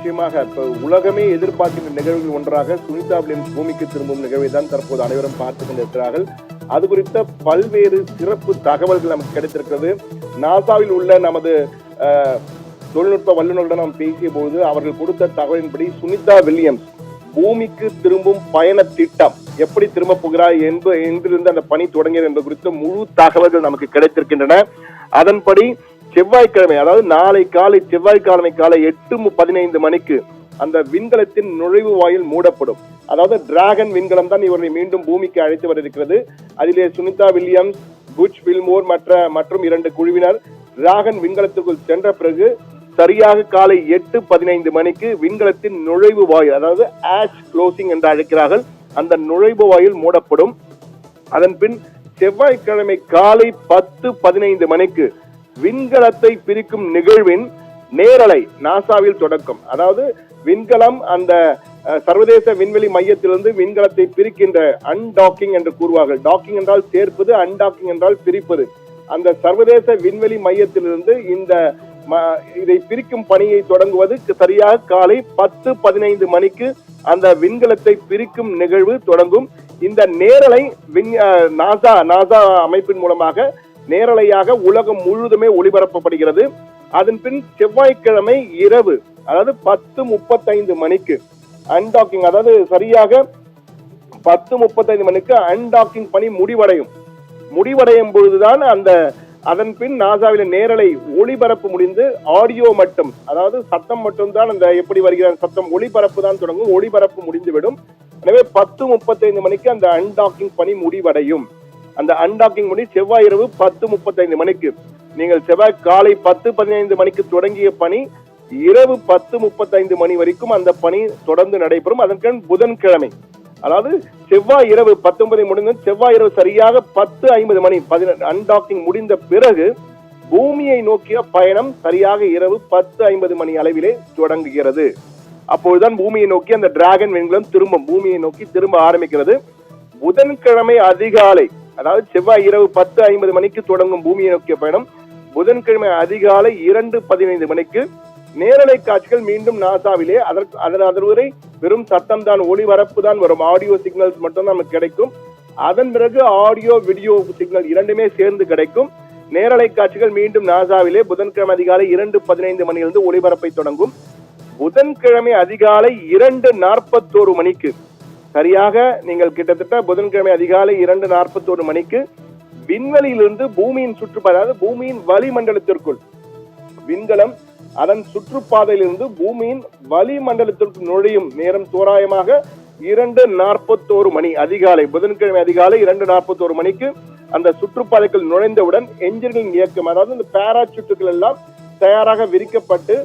நிச்சயமாக இப்ப உலகமே எதிர்பார்க்கின்ற நிகழ்வுகள் ஒன்றாக சுனிதா வில்லியம்ஸ் பூமிக்கு திரும்பும் நிகழ்வை தான் தற்போது அனைவரும் பார்த்துக் கொண்டிருக்கிறார்கள். அது குறித்த பல்வேறு சிறப்பு தகவல்கள் நமக்கு கிடைத்திருக்கிறது. நாசாவில் உள்ள நமது தொழில்நுட்ப வல்லுநர்களுடன் நாம் பேசிய போது அவர்கள் கொடுத்த தகவலின்படி சுனிதா வில்லியம்ஸ் பூமிக்கு திரும்பும் பயண திட்டம் எப்படி திரும்ப போகிறார் எங்கிருந்து அந்த பணி தொடங்கியது என்பது குறித்த முழு தகவல்கள் நமக்கு கிடைத்திருக்கின்றன. அதன்படி செவ்வாய்க்கிழமை, அதாவது நாளை காலை செவ்வாய்க்கிழமை காலை 8:15 மணிக்கு அந்த விண்கலத்தின் நுழைவு வாயில் மூடப்படும். அதாவது டிராகன் விண்கலம் தான் இவரை மீண்டும் பூமிக்கு அழைத்து வர இருக்கிறது. அதிலே சுனிதா வில்லியம்ஸ், புட்ச் வில்மோர் மற்றும் 2 குழுவினர் டிராகன் விண்கலத்துக்குள் சென்ற பிறகு சரியாக காலை 8:15 மணிக்கு விண்கலத்தின் நுழைவு வாயில், அதாவது ஆஷ் க்ளோசிங் என்று அழைக்கிறார்கள், அந்த நுழைவு வாயில் மூடப்படும். அதன் பின் செவ்வாய்க்கிழமை காலை 10:15 மணிக்கு விண்கலத்தை பிரிக்கும் நிகழ்வின் நேரலை நாசாவில் தொடக்கம். அதாவது விண்கலம் அந்த சர்வதேச விண்வெளி மையத்திலிருந்து விண்கலத்தை பிரிக்கின்ற அன்டாக்கிங் என்று கூறுவார்கள். டாக்கிங் என்றால் சேர்ப்பது, அன்டாக்கிங் என்றால் பிரிப்பது. அந்த சர்வதேச விண்வெளி மையத்திலிருந்து இதை பிரிக்கும் பணியை தொடங்குவது சரியாக காலை 10:15 மணிக்கு அந்த விண்கலத்தை பிரிக்கும் நிகழ்வு தொடங்கும். இந்த நேரலை நாசா அமைப்பின் மூலமாக நேரலையாக உலகம் முழுவதுமே ஒளிபரப்பப்படுகிறது. அதன் பின் செவ்வாய்க்கிழமை இரவு, அதாவது 10:35 மணிக்கு அன்டாக்கிங், அதாவது சரியாக 10:35 மணிக்கு அன்டாக்கிங் பணி முடிவடையும் பொழுதுதான் அதன் பின் நாசாவில நேரலை ஒளிபரப்பு முடிந்து ஆடியோ மட்டும், அதாவது சத்தம் மட்டும்தான் அந்த எப்படி வருகிற சத்தம், ஒளிபரப்பு தான் தொடங்கும். ஒளிபரப்பு முடிந்துவிடும். எனவே 10:35 மணிக்கு அந்த அன்டாக்கிங் பணி முடிவடையும். அந்த அன்டாக்கிங் பணி செவ்வாய் இரவு 10:35 மணிக்கு. நீங்கள் செவ்வாய் காலை 10:15 மணிக்கு தொடங்கிய பணி இரவு 10:35 மணி வரைக்கும் அந்த பணி தொடர்ந்து நடைபெறும். அதற்கு புதன்கிழமை, அதாவது செவ்வாய் இரவு 19 முடிந்து செவ்வாய் இரவு சரியாக 10:50 மணி அன்டாக்கிங் முடிந்த பிறகு பூமியை நோக்கிய பயணம் சரியாக இரவு 10:50 மணி அளவிலே தொடங்குகிறது. அப்போதுதான் பூமியை நோக்கி அந்த டிராகன் விண்கலம் பூமியை நோக்கி திரும்ப ஆரம்பிக்கிறது. புதன்கிழமை அதிகாலை, அதாவது செவ்வாய் இரவு 10:50 மணிக்கு தொடங்கும் பூமியை நோக்கிய பயணம் புதன்கிழமை அதிகாலை 2:15 மணிக்கு நேரலை காட்சிகள் மீண்டும் நாசாவிலே. அதற்கு வெறும் சத்தம் தான், ஒளிபரப்பு தான் வரும். ஆடியோ சிக்னல்ஸ் மட்டும் நமக்கு கிடைக்கும். அதன் பிறகு ஆடியோ வீடியோ சிக்னல் இரண்டுமே சேர்ந்து கிடைக்கும். நேரலை காட்சிகள் மீண்டும் நாசாவிலே புதன்கிழமை அதிகாலை 2:15 மணியிலிருந்து ஒளிபரப்பை தொடங்கும். புதன்கிழமை அதிகாலை 2:41 மணிக்கு சரியாக நீங்கள் கிட்டத்தட்ட புதன்கிழமை அதிகாலை 2:41 மணிக்கு விண்வெளியிலிருந்து பூமியின் சுற்றுப்பாதை, அதாவது பூமியின் வளிமண்டலத்திற்குள் விண்கலம் அதன் சுற்றுப்பாதையிலிருந்து பூமியின் வளிமண்டலத்திற்கு நுழையும் நேரம் தோராயமாக 2:41 மணி அதிகாலை, புதன்கிழமை அதிகாலை 2:41 மணிக்கு அந்த சுற்றுப்பாதைக்குள் நுழைந்தவுடன் என்ஜின்களின் இயக்கம், அதாவது இந்த பாராசூட்டுகள் எல்லாம் தயாராக விரிக்கப்பட்டு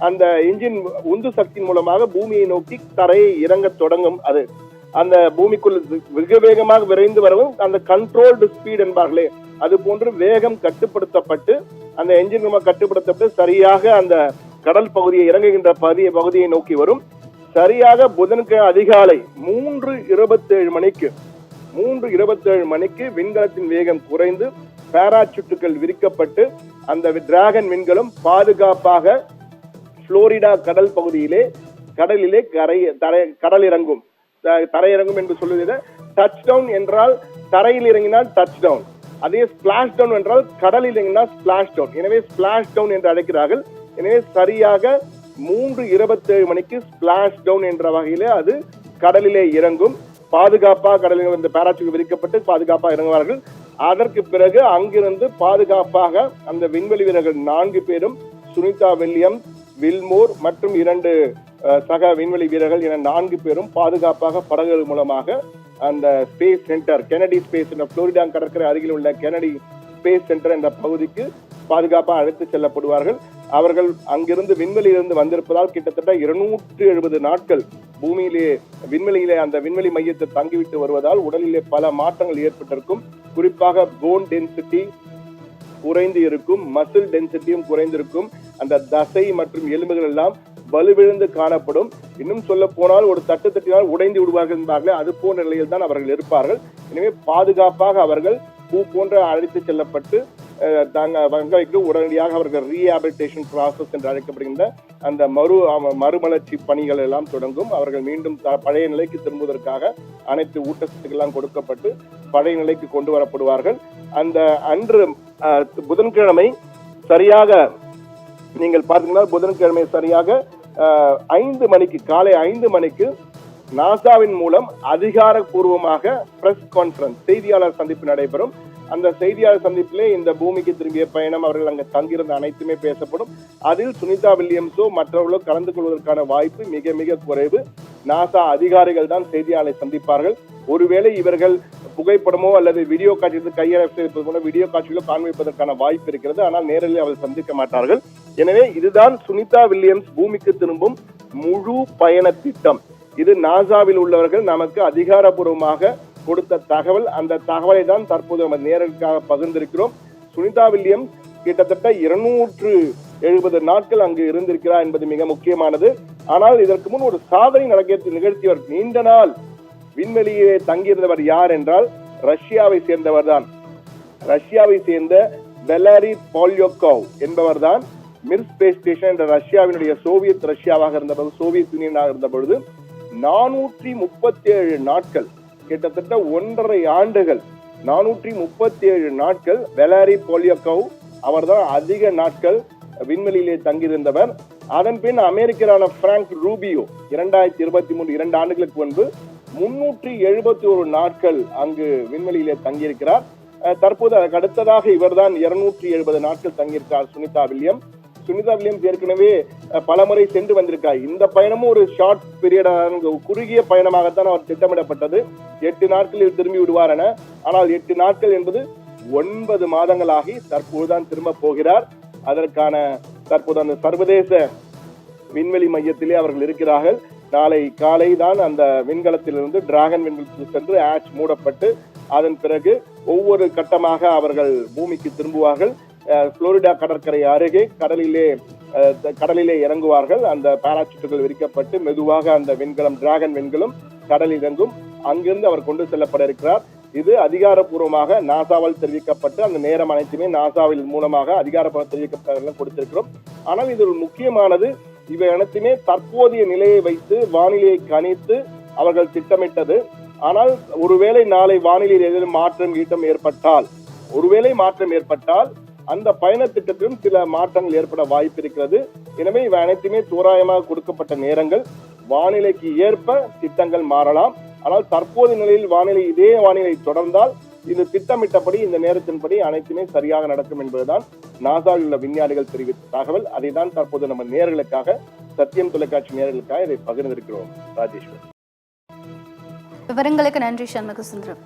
அந்த என்ஜின் உந்து சக்தியின் மூலமாக பூமியை நோக்கி தரையை இறங்க தொடங்கும். அது அந்த பூமிக்குள் மிக வேகமாக விரைந்து வரவும் அந்த கண்ட்ரோல்டு ஸ்பீட் என்பார்களே, அது போன்று வேகம் கட்டுப்படுத்தப்பட்டு அந்த என்ஜின் கட்டுப்படுத்தப்பட்டு சரியாக அந்த கடல் பகுதியை இறங்குகின்ற பகுதியை நோக்கி வரும். சரியாக புதன்கிழமை அதிகாலை 3:27 மணிக்கு விண்கலத்தின் வேகம் குறைந்து பாராசூட்டுகள் விரிக்கப்பட்டு அந்த டிராகன் விண்கலம் பாதுகாப்பாக புளோரிடா கடல் பகுதியிலே கடலிலே கடலிறங்கும். தரையிறங்கும் என்று சொல்லுவதை டச் டவுன் என்றால் தரையில் இறங்கினால் டச் டவுன், அதே ஸ்பிளாஷ் டவுன் என்றால் கடலில் இறங்கினால் ஸ்பிளாஷ் டவுன். எனவே ஸ்பிளாஷ் டவுன் என்று அழைக்கிறார்கள். எனவே சரியாக 3:27 மணிக்கு ஸ்பிளாஷ் டவுன் என்ற வகையிலே அது கடலிலே இறங்கும். பாதுகாப்பாக கடலில் இந்த பாராசூட் விரிக்கப்பட்டு பாதுகாப்பாக இறங்குவார்கள். அதற்கு பிறகு அங்கிருந்து பாதுகாப்பாக அந்த விண்வெளி வீரர்கள் 4 பேரும், சுனிதா வில்லியம்ஸ், வில்மோர் மற்றும் 2 சக விண்வெளி வீரர்கள் என 4 பேரும் பாதுகாப்பாக படகுகள் மூலமாக அந்த ஸ்பேஸ் சென்டர், கெனடி ஸ்பேஸ் என்ற புளோரிடா கடற்கரை அருகில் உள்ள கெனடி ஸ்பேஸ் சென்டர் என்ற பகுதிக்கு பாதுகாப்பாக அழைத்து செல்லப்படுவார்கள். அவர்கள் அங்கிருந்து விண்வெளியிலிருந்து வந்திருப்பதால் கிட்டத்தட்ட 270 நாட்கள் விண்வெளியிலே அந்த விண்வெளி மையத்தை தங்கிவிட்டு வருவதால் உடலிலே பல மாற்றங்கள் ஏற்பட்டிருக்கும். குறிப்பாக போன் டென்சிட்டி குறைந்து இருக்கும், மசில் டென்சிட்டியும் குறைந்திருக்கும். அந்த தசை மற்றும் எலும்புகள் எல்லாம் வலுவிழந்து காணப்படும். இன்னும் சொல்ல போனால் ஒரு தட்டினால் உடைந்து விடுவார்கள் என்பார்களே, அது போன்ற நிலையில் தான் அவர்கள் இருப்பார்கள். எனவே பாதுகாப்பாக அவர்கள் பூ போன்ற அழைத்து செல்லப்பட்டு உடனடியாக அவர்கள் ரீஹாபிலிட்டேஷன் ப்ராசஸ் என்று அழைக்கப்படுகின்ற அந்த மறுமலர்ச்சி பணிகள் எல்லாம் தொடங்கும். அவர்கள் மீண்டும் பழைய நிலைக்கு திரும்புவதற்காக அனைத்து ஊட்டச்சத்துக்கள் எல்லாம் கொடுக்கப்பட்டு பழைய நிலைக்கு கொண்டு வரப்படுவார்கள். அந்த அன்று புதன்கிழமை சரியாக நீங்கள் பார்த்தீங்கன்னா புதன்கிழமை சரியாக 5 மணிக்கு காலை 5 மணிக்கு நாசாவின் மூலம் அதிகாரப்பூர்வமாக பிரஸ் கான்பரன்ஸ் செய்தியாளர் சந்திப்பு நடைபெறும். அந்த செய்தியாளர் சந்திப்பிலே இந்த பூமிக்கு திரும்பிய பயணம், அவர்கள் அங்கு தங்கியிருந்த அனைத்துமே பேசப்படும். அதில் சுனிதா வில்லியம்ஸோ மற்றவர்களோ கலந்து கொள்வதற்கான வாய்ப்பு மிக மிக குறைவு. நாசா அதிகாரிகள் தான் செய்தியாளரை சந்திப்பார்கள். ஒருவேளை இவர்கள் புகைப்படமோ அல்லது வீடியோ காட்சி கையெழுத்து போல வீடியோ காட்சிகளோ காண்பிப்பதற்கான வாய்ப்பு இருக்கிறது. ஆனால் நேரில் அவர்கள் சந்திக்க மாட்டார்கள். எனவே இதுதான் சுனிதா வில்லியம்ஸ் பூமிக்கு திரும்பும் முழு பயண திட்டம். இது நாசாவில் உள்ளவர்கள் நமக்கு அதிகாரப்பூர்வமாக கொடுத்த தகவல். அந்த தகவலை தான் தற்போது நம்ம நேரடியாக பகிர்ந்திருக்கிறோம். சுனிதா வில்லியம்ஸ் கிட்டத்தட்ட 270 நாட்கள் அங்கு இருந்திருக்கிறார் என்பது மிக முக்கியமானது. ஆனால் இதற்கு முன் ஒரு சாதனை நிகழ்த்தியவர், நீண்ட நாள் விண்வெளியே தங்கியிருந்தவர் யார் என்றால் ரஷ்யாவை சேர்ந்தவர் தான். ரஷ்யாவை சேர்ந்த வெலாரி பால்யோகோவ் என்பவர் தான் மிர் ஸ்பேஸ் ஸ்டேஷன் என்ற ரஷ்யாவினுடைய சோவியத் ரஷ்யாவாக இருந்தபோது, சோவியத் யூனியனாக இருந்த பொழுது 437 நாட்கள், கிட்டத்தட்ட 1.5 ஆண்டுகள், 437 நாட்கள் வெலாரி பால்யோகோவ் அவர்தான் அதிக நாட்கள் விண்வெளியிலே தங்கியிருந்தவர். அதன் பின் அமெரிக்கரான பிராங்க் ரூபியோ 2023 2 ஆண்டுகளுக்கு முன்பு 371 நாட்கள் அங்கு விண்வெளியிலே தங்கியிருக்கிறார். தற்போது அதற்கு அடுத்ததாக இவர்தான் 270 நாட்கள் தங்கியிருக்கிறார் சுனிதா வில்லியம்ஸ். சுனிதா வில்லியம்ஸ் ஏற்கனவே பலமுறை சென்று வந்திருக்கார். இந்த பயணமும் ஒரு ஷார்ட் பீரியடாக, குறுகிய பயணமாகத்தான் அவர் திட்டமிடப்பட்டது. 8 நாட்களில் திரும்பி விடுவார் என. ஆனால் 8 நாட்கள் என்பது 9 மாதங்களாகி தற்போதுதான் திரும்ப போகிறார். அதற்கான தற்போது அந்த சர்வதேச விண்வெளி மையத்திலே அவர்கள் இருக்கிறார்கள். நாளை காலை தான் அந்த விண்கலத்திலிருந்து டிராகன் விண்கலத்தில் சென்று ஆட்ச் மூடப்பட்டு அதன் பிறகு ஒவ்வொரு கட்டமாக அவர்கள் பூமிக்கு திரும்புவார்கள். புளோரிடா கடற்கரை அருகே கடலிலே இறங்குவார்கள். அந்த பாராசூட்டுகள் விரிக்கப்பட்டு மெதுவாக அந்த விண்கலம், டிராகன் விண்கலம் கடலில் இறங்கும். அங்கிருந்து அவர் கொண்டு செல்லப்பட இருக்கிறார். இது அதிகாரப்பூர்வமாக நாசாவால் தெரிவிக்கப்பட்டு அந்த நேரம் அனைத்துமே நாசாவில் மூலமாக அதிகாரப்பூர்வ தெரிவிக்கப்பட்ட கொடுத்திருக்கிறோம். ஆனால் இது ஒரு முக்கியமானது. இவை அனைத்துமே தற்போதைய நிலையை வைத்து வானிலையை கணித்து அவர்கள் திட்டமிட்டது. ஆனால் ஒருவேளை நாளை வானிலையில் ஏதேனும் மாற்றம் ஏற்பட்டால் அந்த பயண திட்டத்திலும் சில மாற்றங்கள் ஏற்பட வாய்ப்பு இருக்கிறது. எனவே இவை அனைத்துமே தோராயமாக கொடுக்கப்பட்ட நேரங்கள். வானிலைக்கு ஏற்ப திட்டங்கள் மாறலாம். ஆனால் தற்போதைய நிலையில் இதே வானிலை தொடர்ந்தால் இது திட்டமிட்டபடி இந்த நேரத்தின்படி அனைத்துமே சரியாக நடக்கும் என்பதுதான் நாசாவில் உள்ள விஞ்ஞானிகள் தெரிவித்த தகவல். அதை தான் தற்போது நம்ம நேயர்களுக்காக, சத்தியம் தொலைக்காட்சி நேயர்களுக்காக இதை பகிர்ந்திருக்கிறோம். ராஜேஸ்வரி, விவரங்களுக்கு நன்றி. சண்முக சுந்தரம்.